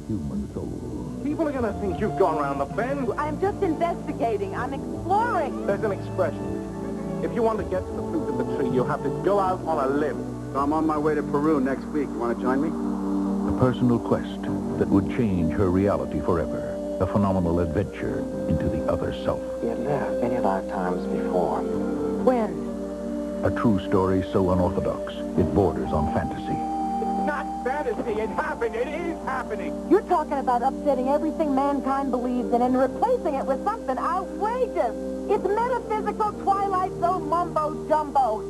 human soul. People are going to think you've gone around the bend. I'm just investigating. I'm exploring. There's an expression. If you want to get to the fruit of the tree, you have to go out on a limb. So I'm on my way to Peru next week. You want to join me? A personal quest that would change her reality forever. A phenomenal adventure into the other self. We had lived many lifetimes before. When? A true story so unorthodox, it borders on fantasy. It's not fantasy. It happened. It is happening. You're talking about upsetting everything mankind believes in and replacing it with something outrageous. It's metaphysical Twilight Zone mumbo-jumbo.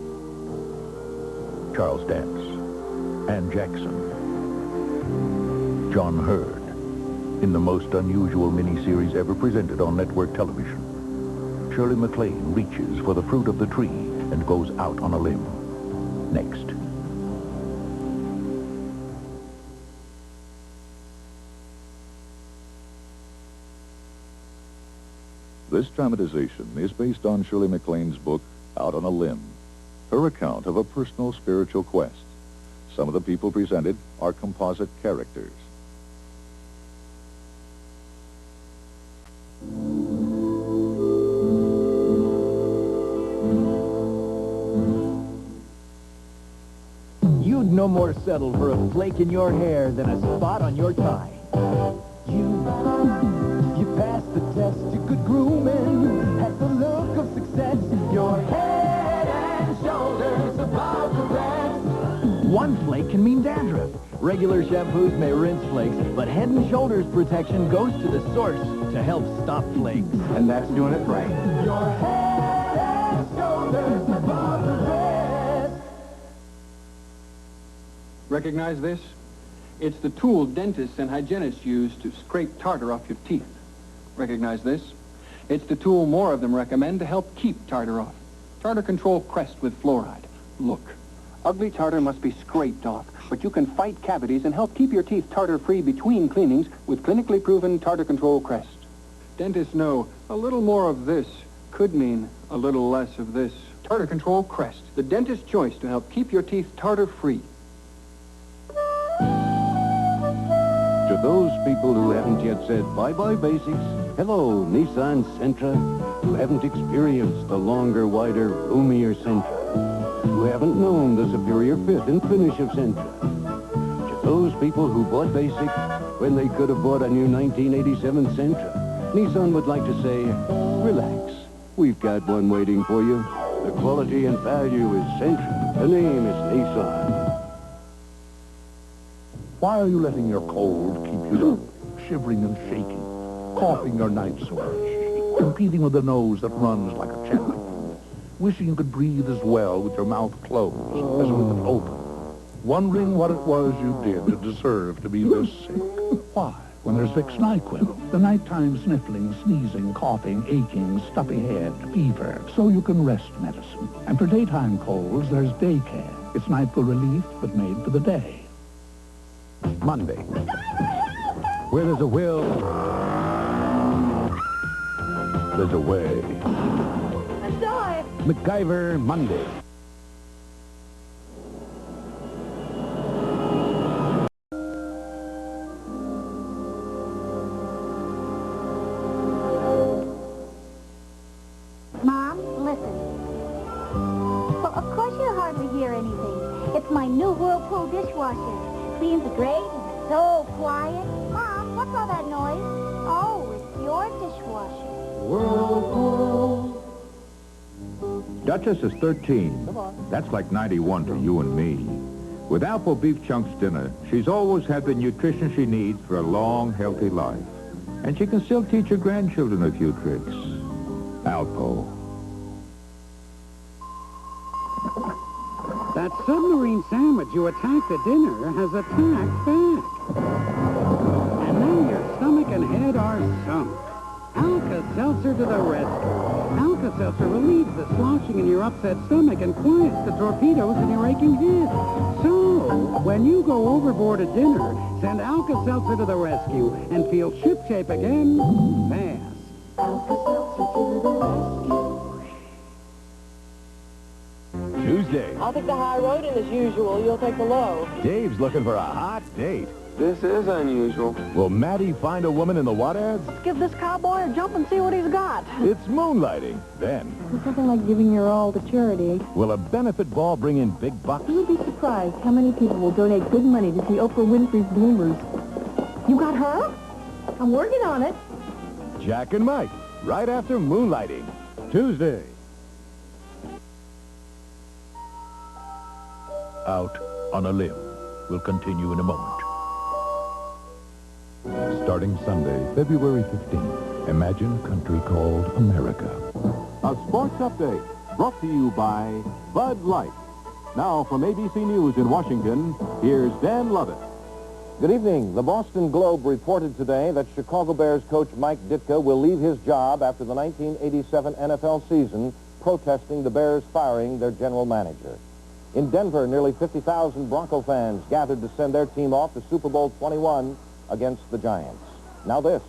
Charles Dance, Ann Jackson, John Hurd, in the most unusual miniseries ever presented on network television. Shirley MacLaine reaches for the fruit of the tree and goes out on a limb. Next. This dramatization is based on Shirley MacLaine's book, Out on a Limb, her account of a personal spiritual quest. Some of the people presented are composite characters. You'd no more settle for a flake in your hair than a spot on your tie. You passed the test, you could groom and had the look of success. Your head and shoulders above the rest. One flake can mean dandruff. Regular shampoos may rinse flakes, but Head and Shoulders protection goes to the source to help stop flakes. And that's doing it right. Your head and shoulders above the rest. Recognize this? It's the tool dentists and hygienists use to scrape tartar off your teeth. Recognize this? It's the tool more of them recommend to help keep tartar off. Tartar Control Crest with fluoride. Look, ugly tartar must be scraped off, but you can fight cavities and help keep your teeth tartar-free between cleanings with clinically proven Tartar Control Crest. Dentists know a little more of this could mean a little less of this. Tartar Control Crest, the dentist's choice to help keep your teeth tartar-free. To those people who haven't yet said bye-bye basics, hello, Nissan Sentra, who haven't experienced the longer, wider, roomier Sentra, who haven't known the superior fit and finish of Sentra. To those people who bought basic when they could have bought a new 1987 Sentra, Nissan would like to say, relax, we've got one waiting for you. The quality and value is Sentra. The name is Nissan. Why are you letting your cold keep you low, shivering and shaking, coughing your night sweats, competing with a nose that runs like a champion, wishing you could breathe as well with your mouth closed as with it open, wondering what it was you did to deserve to be this sick? Why, when there's Vicks NyQuil, the nighttime sniffling, sneezing, coughing, aching, stuffy head, fever, so you can rest medicine. And for daytime colds, there's Day Care. It's NyQuil relief, but made for the day. Monday. Where there's a will, there's a way. I'm dying. MacGyver Monday. Mom, listen. Well, of course you hardly hear anything. It's my new Whirlpool dishwasher. Cleans great and so quiet. Mom, what's all that noise? Oh, it's your dishwasher. Whirlpool. Duchess is 13. That's like 91 to you and me. With Alpo Beef Chunks dinner, she's always had the nutrition she needs for a long, healthy life. And she can still teach her grandchildren a few tricks. Alpo. That submarine sandwich you attacked at dinner has attacked back. And now your stomach and head are sunk. Alka-Seltzer to the rescue. Alka-Seltzer relieves the sloshing in your upset stomach and quiets the torpedoes in your aching head. So, when you go overboard at dinner, send Alka-Seltzer to the rescue and feel shipshape again fast. Alka-Seltzer to the rescue. Tuesday. I'll take the high road, and as usual, you'll take the low. Dave's looking for a hot date. This is unusual. Will Maddie find a woman in the what ads? Give this cowboy a jump and see what he's got. It's Moonlighting. Then, It's something like giving your all to charity. will a benefit ball bring in big bucks? You would be surprised how many people will donate good money to see Oprah Winfrey's bloomers. You got her? I'm working on it. Jack and Mike, right after Moonlighting. Tuesday. Out on a Limb will continue in a moment. Starting Sunday, February 15th, imagine a country called America. A sports update brought to you by Bud Light. Now from ABC News in Washington, here's Dan Lovett. Good evening. The Boston Globe reported today that Chicago Bears coach Mike Ditka will leave his job after the 1987 NFL season, protesting the Bears firing their general manager. In Denver, nearly 50,000 Bronco fans gathered to send their team off to Super Bowl 21 against the Giants. Now this.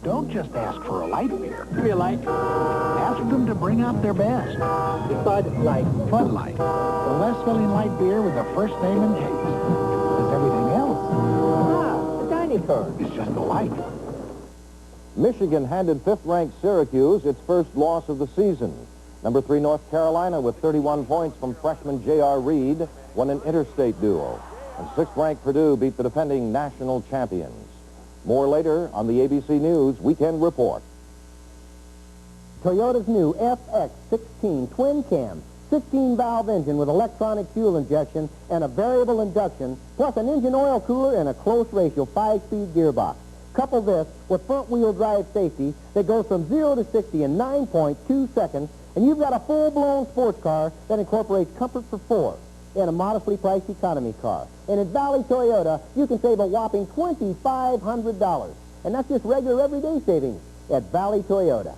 Don't just ask for a light beer. Give me a light. Ask them to bring out their best. Bud Light. Bud Light, the less-filling light beer with the first name and taste. Because everything else, The tiny car. is just a light. Michigan handed fifth-ranked Syracuse its first loss of the season. Number 3 North Carolina, with 31 points from freshman J.R. Reed, won an interstate duel. And 6th-ranked Purdue beat the defending national champions. More later on the ABC News Weekend Report. Toyota's new FX16 twin-cam, 16-valve engine with electronic fuel injection and a variable induction, plus an engine oil cooler and a close ratio 5-speed gearbox. Couple this with front-wheel drive safety that goes from 0 to 60 in 9.2 seconds, and you've got a full-blown sports car that incorporates comfort for 4 and a modestly priced economy car. And at Valley Toyota, you can save a whopping $2,500. And that's just regular everyday savings at Valley Toyota.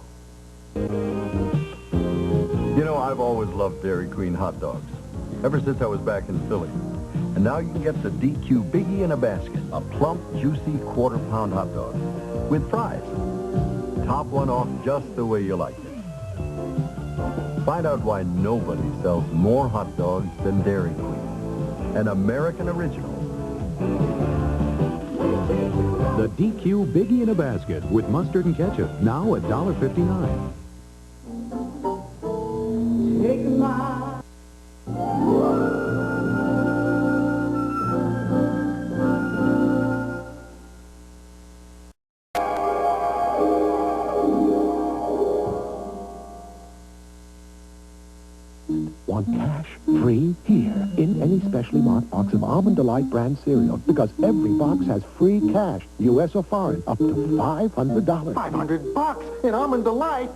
You know, I've always loved Dairy Queen hot dogs, ever since I was back in Philly. And now you can get the DQ Biggie in a basket, a plump, juicy quarter-pound hot dog with fries. Top one off just the way you like it. Find out why nobody sells more hot dogs than Dairy Queen. An American original. The DQ Biggie in a basket with mustard and ketchup, now at $1.59. Take my... Want cash free here in any specially marked box of Almond Delight brand cereal, because every box has free cash, U.S. or foreign, up to $500. $500 in Almond Delight?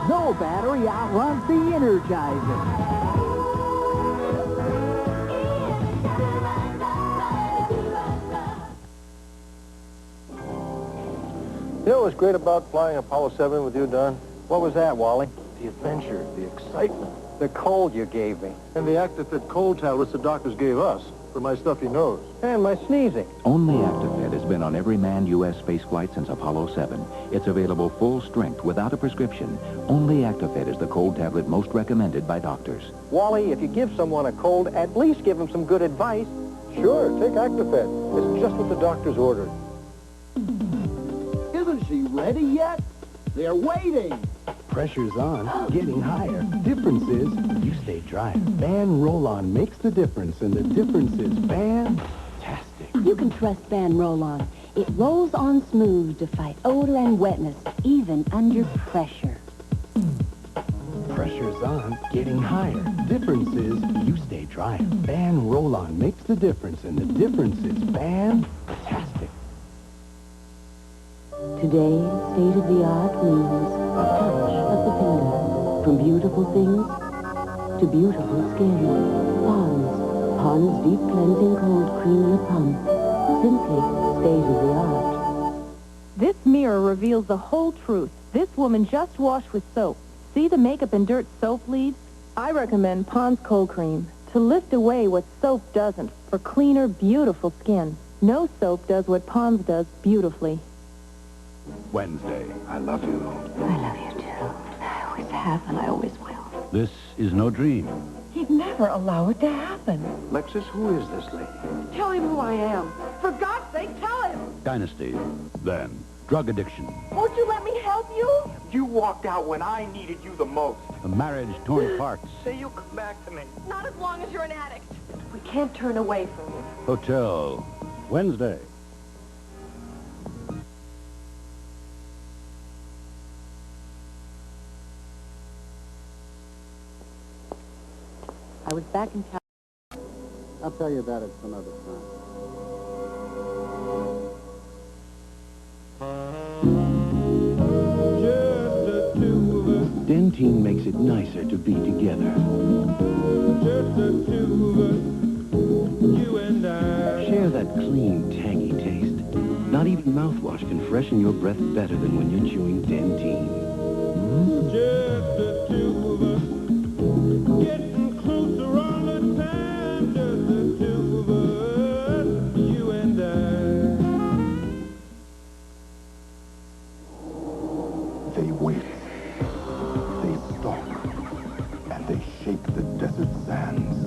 No battery outruns the Energizer. You know what's great about flying Apollo 7 with you, Don? What was that, Wally? The adventure, the excitement. The cold you gave me. And the Actifed cold tablets the doctors gave us for my stuffy nose. And my sneezing. Only Actifed has been on every manned U.S. spaceflight since Apollo 7. It's available full strength without a prescription. Only Actifed is the cold tablet most recommended by doctors. Wally, if you give someone a cold, at least give them some good advice. Sure, take Actifed. It's just what the doctors ordered. Isn't she ready yet? They're waiting. Pressure's on, getting higher. Difference is, you stay dry. Ban Roll-On makes the difference, and the difference is fantastic. You can trust Ban Roll-On. It rolls on smooth to fight odor and wetness, even under pressure. Pressure's on, getting higher. Difference is, you stay dry. Ban Roll-On makes the difference, and the difference is fantastic. Today, state-of-the-art means a touch of the finger. From beautiful things to beautiful skin. Pond's Deep Cleansing Cold Cream Lip Pump. Simply state-of-the-art. This mirror reveals the whole truth. This woman just washed with soap. See the makeup and dirt soap leaves? I recommend Pond's Cold Cream to lift away what soap doesn't for cleaner, beautiful skin. No soap does what Pond's does beautifully. Wednesday. I love you. I love you, too. I always have, and I always will. This is no dream. He'd never allow it to happen. Lexus, who is this lady? Tell him who I am. For God's sake, tell him. Dynasty. Then, drug addiction. Won't you let me help you? You walked out when I needed you the most. A marriage torn apart. Say you'll come back to me. Not as long as you're an addict. We can't turn away from you. Hotel. Wednesday. I was back in town. I'll tell you about it some other time. Dentyne makes it nicer to be together. Just the two of us, you and I. Share that clean, tangy taste. Not even mouthwash can freshen your breath better than when you're chewing Dentyne. Just the two of us, getting closer all the time. Just the two of us, you and I. They wait. They stalk. And they shake the desert sands.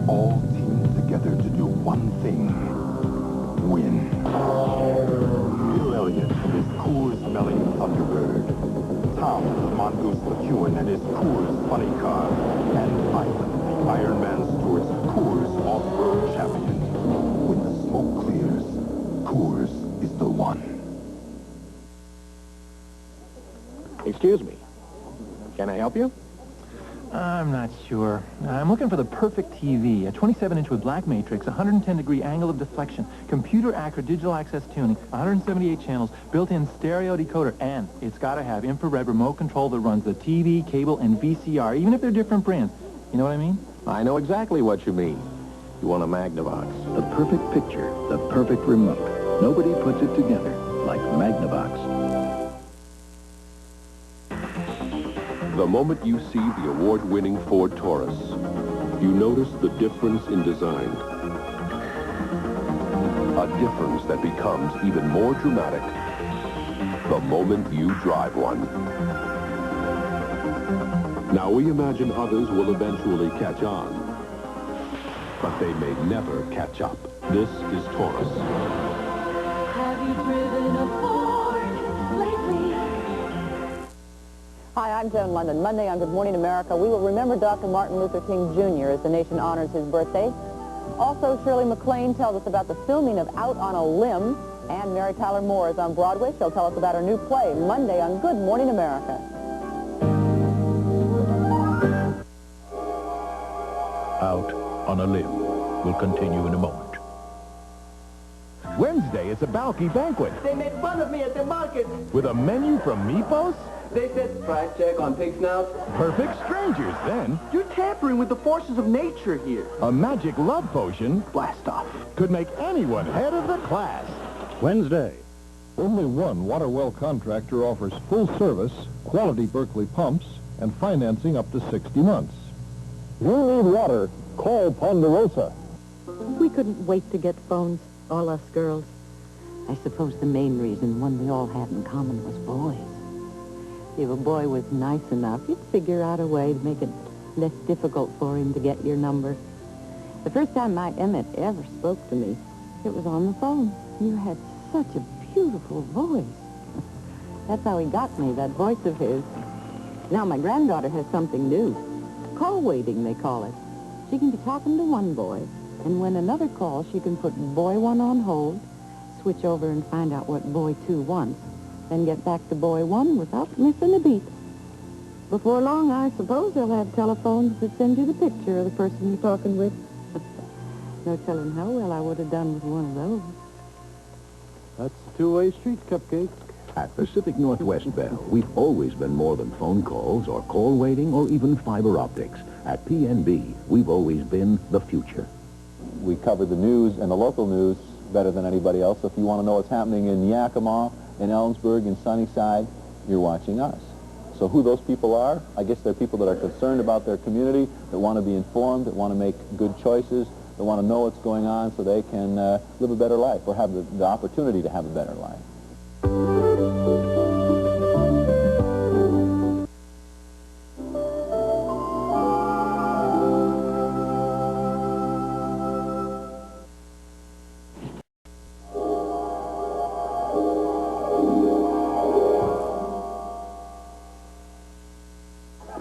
All team together to do one thing. Win. Bill Elliott and his Coors-smelling Thunderbird. Tom the Mongoose McEwen and his Coors funny car. And Ivan, the Iron Man Stewart's Coors off-road champion. When the smoke clears, Coors is the one. Excuse me. Can I help you? I'm not sure. I'm looking for the perfect TV. A 27-inch with black matrix, 110-degree angle of deflection, computer-accurate digital access tuning, 178 channels, built-in stereo decoder, and it's got to have infrared remote control that runs the TV, cable, and VCR, even if they're different brands. You know what I mean? I know exactly what you mean. You want a Magnavox. The perfect picture, the perfect remote. Nobody puts it together like Magnavox. The moment you see the award-winning Ford Taurus, you notice the difference in design. A difference that becomes even more dramatic the moment you drive one. Now we imagine others will eventually catch on, but they may never catch up. This is Taurus. Have you driven a Ford lately? Hi, I'm Joan London. Monday on Good Morning America, we will remember Dr. Martin Luther King Jr. as the nation honors his birthday. Also, Shirley MacLaine tells us about the filming of Out on a Limb, and Mary Tyler Moore is on Broadway. She'll tell us about her new play, Monday on Good Morning America. Out on a Limb will continue in a moment. Wednesday is a Balky banquet They made fun of me at the market. with a menu from Mipos. They said, price check on pig snouts. Perfect strangers, then. You're tampering with the forces of nature here. A magic love potion Blast off. could make anyone head of the class. Wednesday. Only one water well contractor offers full service, quality Berkeley pumps, and financing up to 60 months. You need water. Call Ponderosa. We couldn't wait to get phones, all us girls. I suppose the main reason one we all had in common was boys. If a boy was nice enough, you'd figure out a way to make it less difficult for him to get your number. The first time my Emmett ever spoke to me, it was on the phone. You had such a beautiful voice. That's how he got me, that voice of his. Now my granddaughter has something new. Call waiting, they call it. She can be talking to one boy, and when another calls, she can put boy one on hold, switch over and find out what boy two wants, then get back to boy one without missing a beat. Before long, I suppose they'll have telephones that send you the picture of the person you're talking with. No telling how well I would have done with one of those. That's a two-way street, Cupcake. At Pacific Northwest Bell, we've always been more than phone calls or call waiting or even fiber optics. At PNB, we've always been the future. We cover the news and the local news better than anybody else. So if you want to know what's happening in Yakima, in Ellensburg, in Sunnyside, you're watching us. So who those people are, I guess they're people that are concerned about their community, that want to be informed, that want to make good choices, that want to know what's going on so they can live a better life or have the opportunity to have a better life.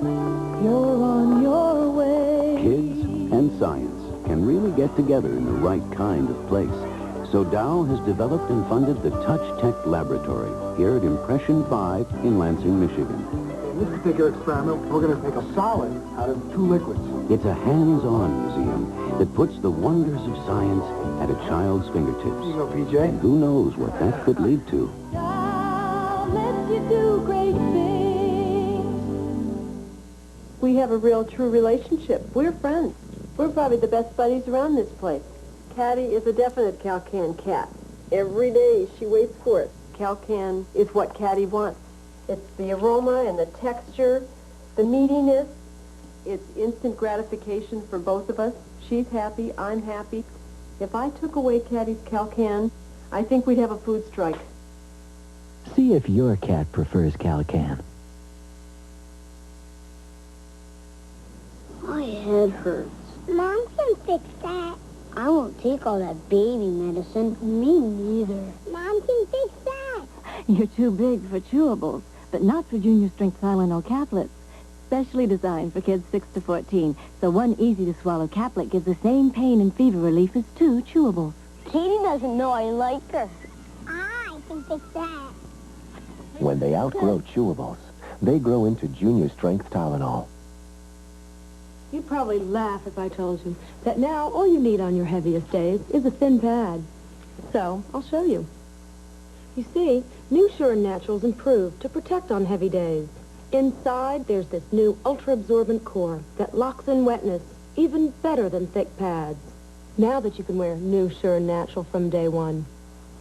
You're on your way. Kids and science can really get together in the right kind of place. So Dow has developed and funded the Touch Tech Laboratory here at Impression 5 in Lansing, Michigan. In this particular experiment, we're going to make a solid out of two liquids. It's a hands-on museum that puts the wonders of science at a child's fingertips. Here you go, PJ. And who knows what that could lead to. Lets you do great things. We have a real true relationship. We're friends. We're probably the best buddies around this place. Caddy is a definite Calcan cat. Every day she waits for it. Calcan is what Caddy wants. It's the aroma and the texture, the meatiness. It's instant gratification for both of us. She's happy, I'm happy. If I took away Caddy's Calcan, I think we'd have a food strike. See if your cat prefers Calcan. My head hurts. Mom can fix that. I won't take all that baby medicine. Me neither. Mom can fix that. You're too big for chewables, but not for junior strength Tylenol caplets. Specially designed for kids 6 to 14, so one easy-to-swallow caplet gives the same pain and fever relief as 2 chewables. Katie doesn't know I like her. I can fix that. When they outgrow chewables, they grow into junior strength Tylenol. You'd probably laugh if I told you that now all you need on your heaviest days is a thin pad. So, I'll show you. You see, new Sure and Natural's improved to protect on heavy days. Inside, there's this new ultra-absorbent core that locks in wetness even better than thick pads. Now that you can wear new Sure and Natural from day one,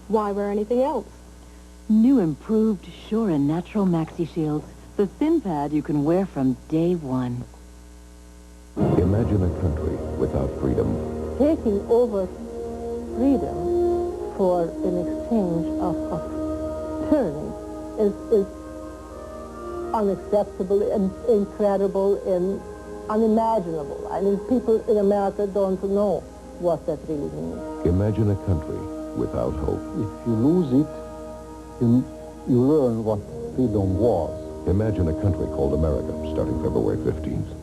why wear anything else? New improved Sure and Natural Maxi Shields, the thin pad you can wear from day one. Imagine a country without freedom. Taking over freedom for an exchange of tyranny is unacceptable and incredible and unimaginable. I mean, people in America don't know what that really means. Imagine a country without hope. If you lose it, you learn what freedom was. Imagine a country called America, starting February 15th.